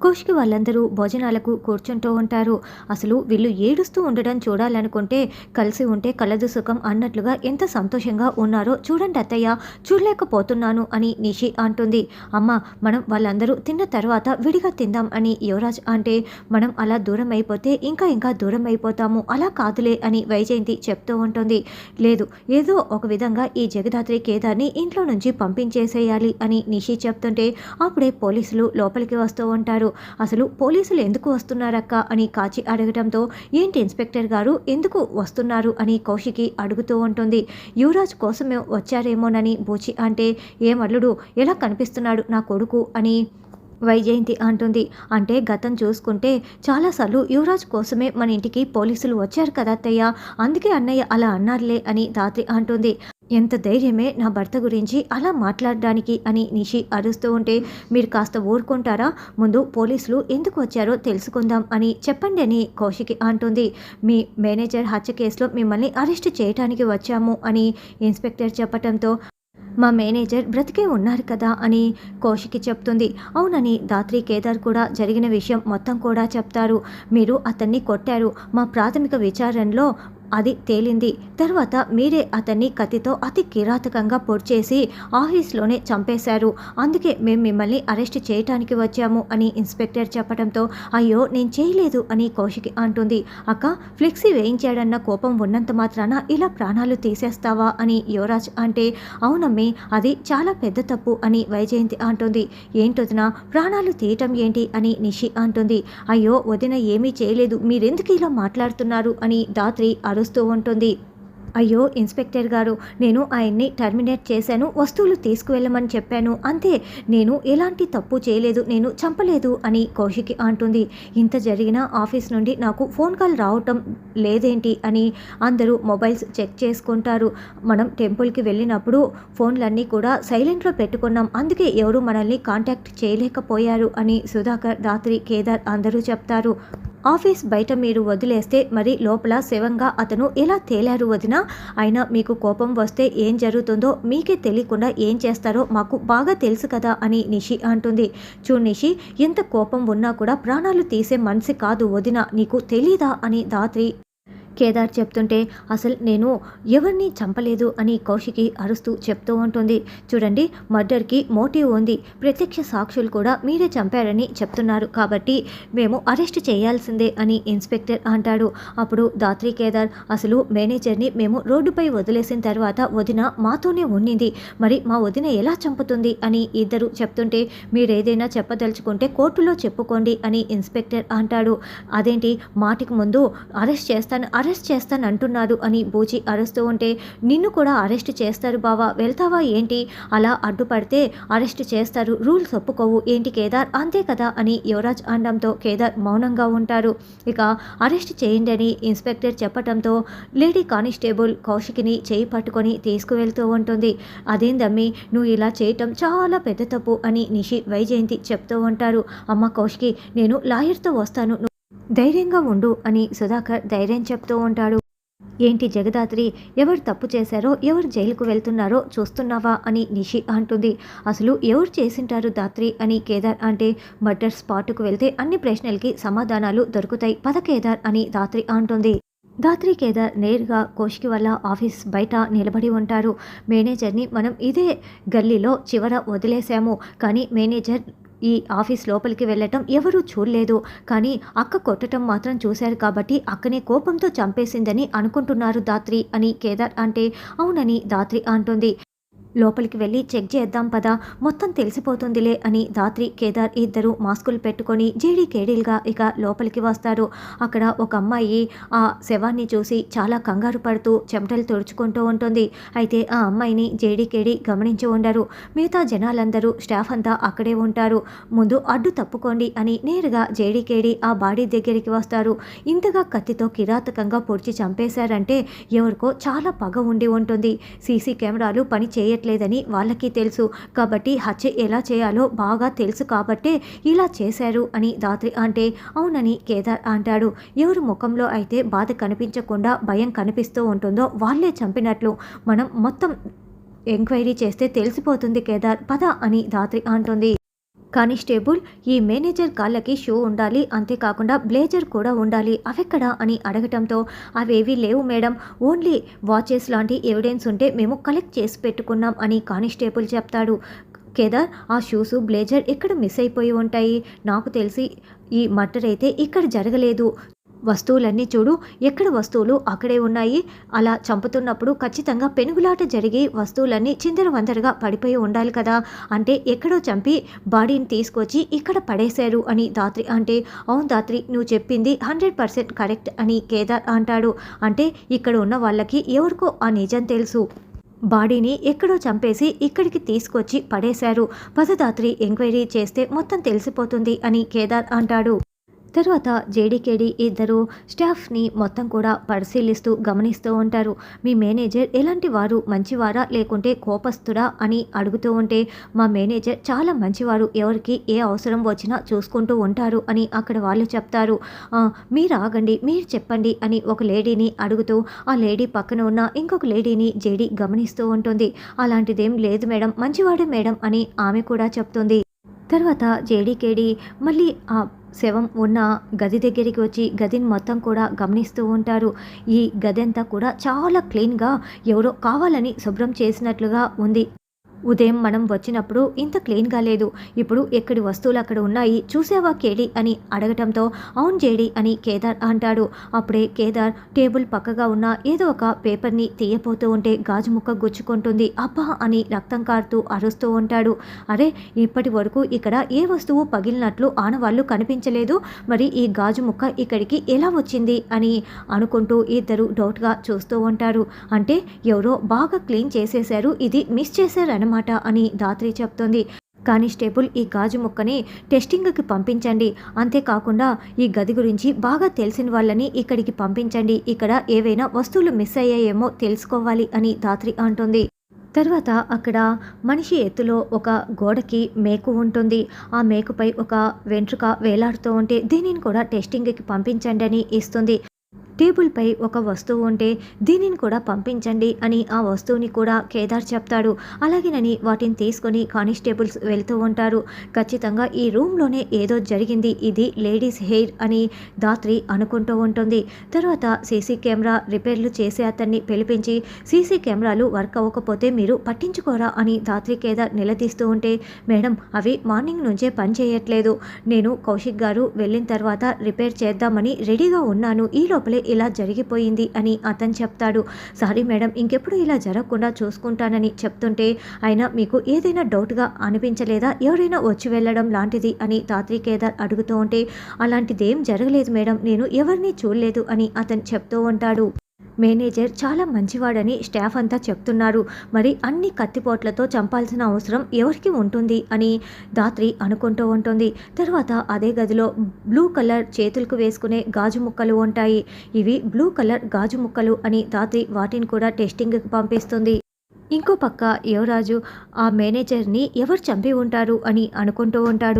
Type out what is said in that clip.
కౌశిక్ వాళ్ళందరూ భోజనాలకు కూర్చుంటూ ఉంటారు. అసలు వీళ్ళు ఏడుస్తూ ఉండడం చూడాలనుకుంటే కలిసి ఉంటే కలదు సుఖం అన్నట్లుగా ఎంత సంతోషంగా ఉన్నారో చూడండి అత్తయ్య, చూడలేకపోతున్నాను అని నిషి అంటుంది. అమ్మ, మనం వాళ్ళందరూ తిన్న తర్వాత విడిగా తిందాం అని యువరాజ్ అంటే, మనం అలా దూరం అయిపోతే ఇంకా ఇంకా దూరం అయిపోతాము, అలా కాదులే అని వైజయంతి చెప్తూ ఉంటుంది. లేదు, ఏదో ఒక విధంగా ఈ జగదాత్రి కేదార్ని ఇంట్లో నుంచి పంపించేసేయాలి అని నిషి చెప్తుంటే అప్పుడే పోలీసులు లోపలికి వస్తూ ఉంటారు. అసలు పోలీసులు ఎందుకు వస్తున్నారక్క అని కాచి అడగడంతో, ఏంటి ఇన్స్పెక్టర్ గారు ఎందుకు వస్తున్నారు అని కౌశికి అడుగుతూ ఉంటుంది. యువరాజ్ కోసమే వచ్చారేమోనని బూచి అంటే, ఏమల్లుడు ఎలా కనిపిస్తున్నాడు నా కొడుకు అని వైజయంతి అంటుంది. అంటే గతం చూసుకుంటే చాలాసార్లు యువరాజ్ కోసమే మన ఇంటికి పోలీసులు వచ్చారు కదా అత్తయ్య, అందుకే అన్నయ్య అలా అన్నారులే అని ధాత్రి అంటుంది. ఎంత ధైర్యమే నా భర్త గురించి అలా మాట్లాడడానికి అని నిషి అరుస్తూ ఉంటే, మీరు కాస్త ఊరుకుంటారా, ముందు పోలీసులు ఎందుకు వచ్చారో తెలుసుకుందాం అని చెప్పండి అని కౌశికి అంటుంది. మీ మేనేజర్ హత్య కేసులో మిమ్మల్ని అరెస్ట్ చేయడానికి వచ్చాము అని ఇన్స్పెక్టర్ చెప్పడంతో, మా మేనేజర్ బ్రతికే ఉన్నారు కదా అని కౌశికి చెప్తుంది. అవునని ధాత్రి కేదార్ కూడా జరిగిన విషయం మొత్తం కూడా చెప్తారు. మీరు అతన్ని కొట్టారు, మా ప్రాథమిక విచారణలో అది తేలింది. తర్వాత మీరే అతన్ని కత్తితో అతి కిరాతకంగా పొడిచేసి ఆఫీస్లోనే చంపేశారు, అందుకే మేము మిమ్మల్ని అరెస్ట్ చేయటానికి వచ్చాము అని ఇన్స్పెక్టర్ చెప్పడంతో, అయ్యో నేను చేయలేదు అని కౌశికి అంటుంది. అక్క, ఫ్లెక్సీ వేయించాడన్న కోపం ఉన్నంత మాత్రాన ఇలా ప్రాణాలు తీసేస్తావా అని యువరాజ్ అంటే, అవునమ్మి, అది చాలా పెద్ద తప్పు అని వైజయంతి అంటుంది. ఏంటొదినా, ప్రాణాలు తీయటం ఏంటి అని నిషి అంటుంది. అయ్యో వదిన ఏమీ చేయలేదు, మీరెందుకు ఇలా మాట్లాడుతున్నారు అని ధాత్రి అరుస్తూ ఉంటుంది. అయ్యో ఇన్స్పెక్టర్ గారు, నేను ఆయన్ని టర్మినేట్ చేశాను, వస్తువులు తీసుకువెళ్ళమని చెప్పాను, అంతే, నేను ఎలాంటి తప్పు చేయలేదు, నేను చంపలేదు అని కౌశికి అంటుంది. ఇంత జరిగిన ఆఫీస్ నుండి నాకు ఫోన్ కాల్ రావటం లేదేంటి అని అందరూ మొబైల్స్ చెక్ చేసుకుంటారు. మనం టెంపుల్కి వెళ్ళినప్పుడు ఫోన్లన్నీ కూడా సైలెంట్లో పెట్టుకున్నాం, అందుకే ఎవరు మనల్ని కాంటాక్ట్ చేయలేకపోయారు అని సుధాకర్, ధాత్రి, కేదార్ అందరూ చెప్తారు. ఆఫీస్ బయట మీరు వదిలేస్తే మరి లోపల శవంగా అతను ఎలా తేలారు వదినా, అయినా మీకు కోపం వస్తే ఏం జరుగుతుందో మీకే తెలియకుండా ఏం చేస్తారో మాకు బాగా తెలుసు కదా అని నిషి అంటుంది. చూడు నిషి, ఎంత కోపం ఉన్నా కూడా ప్రాణాలు తీసే మనిషి కాదు వదిన, నీకు తెలీదా అని ధాత్రి కేదార్ చెప్తుంటే, అసలు నేను ఎవరిని చంపలేదు అని కౌశికి అరుస్తూ చెప్తూ ఉంటుంది. చూడండి, మర్డర్కి మోటివ్ ఉంది, ప్రత్యక్ష సాక్షులు కూడా మీరే చంపారని చెప్తున్నారు, కాబట్టి మేము అరెస్ట్ చేయాల్సిందే అని ఇన్స్పెక్టర్ అంటాడు. అప్పుడు ధాత్రి కేదార్, అసలు మేనేజర్ని మేము రోడ్డుపై వదిలేసిన తర్వాత వదిన మాతోనే ఉండింది, మరి మా వదిన ఎలా చంపుతుంది అని ఇద్దరు చెప్తుంటే, మీరేదైనా చెప్పదలుచుకుంటే కోర్టులో చెప్పుకోండి అని ఇన్స్పెక్టర్ అంటాడు. అదేంటి, మాటికి ముందు అరెస్ట్ చేస్తాను అంటున్నారు అని బూచి అరుస్తూ ఉంటే, నిన్ను కూడా అరెస్ట్ చేస్తారు బావా, వెళ్తావా ఏంటి, అలా అడ్డుపడితే అరెస్ట్ చేస్తారు, రూల్స్ ఒప్పుకోవు ఏంటి కేదార్, అంతే కదా అని యువరాజ్ అనడంతో కేదార్ మౌనంగా ఉంటారు. ఇక అరెస్ట్ చేయండి అని ఇన్స్పెక్టర్ చెప్పడంతో లేడీ కానిస్టేబుల్ కౌశికిని చేయి పట్టుకొని తీసుకువెళ్తూ ఉంటుంది. అదేందమ్మి, నువ్వు ఇలా చేయటం చాలా పెద్ద తప్పు అని నిషి, వైజయంతి చెప్తూ ఉంటారు. అమ్మ కౌశికి, నేను లాయర్తో వస్తాను, ధైర్యంగా ఉండు అని సుధాకర్ ధైర్యం చెప్తూ ఉంటాడు. ఏంటి జగదాత్రి, ఎవరు తప్పు చేశారో, ఎవరు జైలుకు వెళ్తున్నారో చూస్తున్నావా అని నిషి అంటుంది. అసలు ఎవరు చేసింటారు ధాత్రి అని కేదార్ అంటే, మర్డర్ స్పాట్కు వెళ్తే అన్ని ప్రశ్నలకి సమాధానాలు దొరుకుతాయి, పద కేదార్ అని ధాత్రి అంటుంది. ధాత్రి కేదార్ నేరుగా కౌశికి వల్ల ఆఫీస్ బయట నిలబడి ఉంటారు. మేనేజర్ని మనం ఇదే గల్లీలో చివర వదిలేశాము, కానీ మేనేజర్ ఈ ఆఫీస్ లోపలికి వెళ్ళటం ఎవరూ చూడలేదు, కానీ అక్క కొట్టడం మాత్రం చూశారు, కాబట్టి అక్కనే కోపంతో చంపేసిందని అనుకుంటున్నారు ధాత్రి అని కేదార్ అంటే, అవునని ధాత్రి అంటుంది. లోపలికి వెళ్ళి చెక్ చేద్దాం పదా, మొత్తం తెలిసిపోతుందిలే అని ధాత్రి కేదార్ ఇద్దరు మాస్కులు పెట్టుకొని జేడీకేడీలుగా ఇక లోపలికి వస్తారు. అక్కడ ఒక అమ్మాయి ఆ శవాన్ని చూసి చాలా కంగారు పడుతూ చెమటలు తుడుచుకుంటూ ఉంటుంది. అయితే ఆ అమ్మాయిని జేడీకేడీ గమనించి ఉండరు. మిగతా జనాలందరూ స్టాఫ్ అంతా అక్కడే ఉంటారు. ముందు అడ్డు తప్పుకోండి అని నేరుగా జేడీకేడీ ఆ బాడీ దగ్గరికి వస్తారు. ఇంతగా కత్తితో కిరాతకంగా పొడిచి చంపేశారంటే ఎవరికో చాలా పగ ఉండి ఉంటుంది. సీసీ కెమెరాలు పని చేయట్లేదు లేదని వాళ్ళకి తెలుసు, కాబట్టి హత్య ఎలా చేయాలో బాగా తెలుసు కాబట్టే ఇలా చేశారు అని ధాత్రి అంటే, అవునని కేదార్ అంటాడు. ఎవరి ముఖంలో అయితే బాధ కనిపించకుండా భయం కనిపిస్తూ ఉంటుందో వాళ్ళే చంపినట్లు మనం మొత్తం ఎంక్వైరీ చేస్తే తెలిసిపోతుంది కేదార్, పద అని ధాత్రి అంటుంది. కానిస్టేబుల్, ఈ మేనేజర్ కాళ్ళకి షూ ఉండాలి, అంతేకాకుండా బ్లేజర్ కూడా ఉండాలి, అవెక్కడా అని అడగటంతో అవేవీ లేవు మేడం, ఓన్లీ వాచెస్ లాంటి ఎవిడెన్స్ ఉంటే మేము కలెక్ట్ చేసి పెట్టుకున్నాం అని కానిస్టేబుల్ చెప్తాడు. కేదార్, ఆ షూసు బ్లేజర్ ఎక్కడ మిస్ అయిపోయి ఉంటాయి? నాకు తెలిసి ఈ మర్డర్ అయితే ఇక్కడ జరగలేదు. వస్తువులన్నీ చూడు, ఎక్కడ వస్తువులు అక్కడే ఉన్నాయి. అలా చంపుతున్నప్పుడు ఖచ్చితంగా పెనుగులాట జరిగి వస్తువులన్నీ చిందరవందరగా పడిపోయి ఉండాలి కదా. అంటే ఎక్కడో చంపి బాడీని తీసుకొచ్చి ఇక్కడ పడేశారు అని దాత్రి అంటే, అవును దాత్రి, నువ్వు చెప్పింది 100% కరెక్ట్ అని కేదార్ అంటాడు. అంటే ఇక్కడ ఉన్న వాళ్ళకి ఎవరికో ఆ నిజం తెలుసు. బాడీని ఎక్కడో చంపేసి ఇక్కడికి తీసుకొచ్చి పడేశారు. పదదాత్రి ఎంక్వైరీ చేస్తే మొత్తం తెలిసిపోతుంది అని కేదార్ అంటాడు. తర్వాత జేడీకేడి ఇద్దరు స్టాఫ్ని మొత్తం కూడా పరిశీలిస్తూ గమనిస్తూ ఉంటారు. మీ మేనేజర్ ఎలాంటి వారు, మంచివారా లేకుంటే కోపస్తుడా అని అడుగుతూ ఉంటే, మా మేనేజర్ చాలా మంచివారు, ఎవరికి ఏ అవసరం వచ్చినా చూసుకుంటూ ఉంటారు అని అక్కడ వాళ్ళు చెప్తారు. మీరు ఆగండి, మీరు చెప్పండి అని ఒక లేడీని అడుగుతూ ఆ లేడీ పక్కన ఉన్న ఇంకొక లేడీని జేడీ గమనిస్తూ ఉంటుంది. అలాంటిదేం లేదు మేడం, మంచివాడే మేడం అని ఆమె కూడా చెప్తుంది. తర్వాత జేడీకేడి మళ్ళీ ఆ శవం ఉన్న గది దగ్గరికి వచ్చి గదిని మొత్తం కూడా గమనిస్తూ ఉంటారు. ఈ గది అంతా కూడా చాలా క్లీన్గా ఎవరో కావాలని శుభ్రం చేసినట్లుగా ఉంది. ఉదయం మనం వచ్చినప్పుడు ఇంత క్లీన్గా లేదు, ఇప్పుడు ఎక్కడి వస్తువులు అక్కడ ఉన్నాయి, చూసావా కేడి అని అడగటంతో అవును జేడి అని కేదార్ అంటాడు. అప్పుడే కేదార్ టేబుల్ పక్కగా ఉన్న ఏదో ఒక పేపర్ని తీయపోతూ ఉంటే గాజు ముక్క గుచ్చుకుంటుంది. అబ్బా అని రక్తం కారుతూ అరుస్తూ ఉంటాడు. అరే, ఇప్పటి వరకు ఇక్కడ ఏ వస్తువు పగిలినట్లు ఆనవాళ్ళు కనిపించలేదు, మరి ఈ గాజు ముక్క ఇక్కడికి ఎలా వచ్చింది అని అనుకుంటూ ఇద్దరు డౌట్గా చూస్తూ ఉంటారు. అంటే ఎవరో బాగా క్లీన్ చేసేశారు, ఇది మిస్ చేశారన్నమాట అని దాత్రి చెప్తుంది. కానిస్టేబుల్, ఈ గాజు ముక్కని టెస్టింగ్కి పంపించండి, అంతేకాకుండా ఈ గది గురించి బాగా తెలిసిన వాళ్ళని ఇక్కడికి పంపించండి, ఇక్కడ ఏవైనా వస్తువులు మిస్ అయ్యాయేమో తెలుసుకోవాలి అని దాత్రి అంటుంది. తర్వాత అక్కడ మనిషి ఎత్తులో ఒక గోడకి మేకు ఉంటుంది. ఆ మేకుపై ఒక వెంట్రుక వేలాడుతూ ఉంటే దీనిని కూడా టెస్టింగ్కి పంపించండి అని ఇస్తుంది. టేబుల్పై ఒక వస్తువు ఉంటే దీనిని కూడా పంపించండి అని ఆ వస్తువుని కూడా కేదార్ చెప్తాడు. అలాగేనని వాటిని తీసుకొని కానిస్టేబుల్స్ వెళ్తూ ఉంటారు. ఖచ్చితంగా ఈ రూమ్లోనే ఏదో జరిగింది, ఇది లేడీస్ హెయిర్ అని దాత్రి అనుకుంటూ ఉంటుంది. తర్వాత సీసీ కెమెరా రిపేర్లు చేసే అతన్ని పిలిపించి, సీసీ కెమెరాలు వర్క్ అవ్వకపోతే మీరు పట్టించుకోరా అని దాత్రి కేదార్ నిలదీస్తూ ఉంటే, మేడం అవి మార్నింగ్ నుంచే పనిచేయట్లేదు, నేను కౌశిక్ గారు వెళ్ళిన తర్వాత రిపేర్ చేద్దామని రెడీగా ఉన్నాను, ఈ లోపలే ఇలా జరిగిపోయింది అని అతను చెప్తాడు. సారీ మేడం, ఇంకెప్పుడు ఇలా జరగకుండా చూసుకుంటానని చెప్తుంటే, అయినా మీకు ఏదైనా డౌట్గా అనిపించలేదా, ఎవరైనా వచ్చి వెళ్ళడం లాంటిది అని దాత్రి కేదార్ అడుగుతూ ఉంటే, అలాంటిదేం జరగలేదు మేడం, నేను ఎవరిని చూడలేదు అని అతను చెప్తూ ఉంటాడు. మేనేజర్ చాలా మంచివాడని స్టాఫ్ అంతా చెప్తున్నారు, మరి అన్ని కత్తిపోట్లతో చంపాల్సిన అవసరం ఎవరికి ఉంటుంది అని దాత్రి అనుకుంటూ ఉంటుంది. తర్వాత అదే గదిలో బ్లూ కలర్ చేతులకు వేసుకునే గాజు ముక్కలు ఉంటాయి. ఇవి బ్లూ కలర్ గాజు ముక్కలు అని దాత్రి వాటిని కూడా టెస్టింగ్కి పంపిస్తుంది. ఇంకో పక్క యువరాజు ఆ మేనేజర్ని ఎవరు చంపి ఉంటారు అని అనుకుంటూ ఉంటాడు.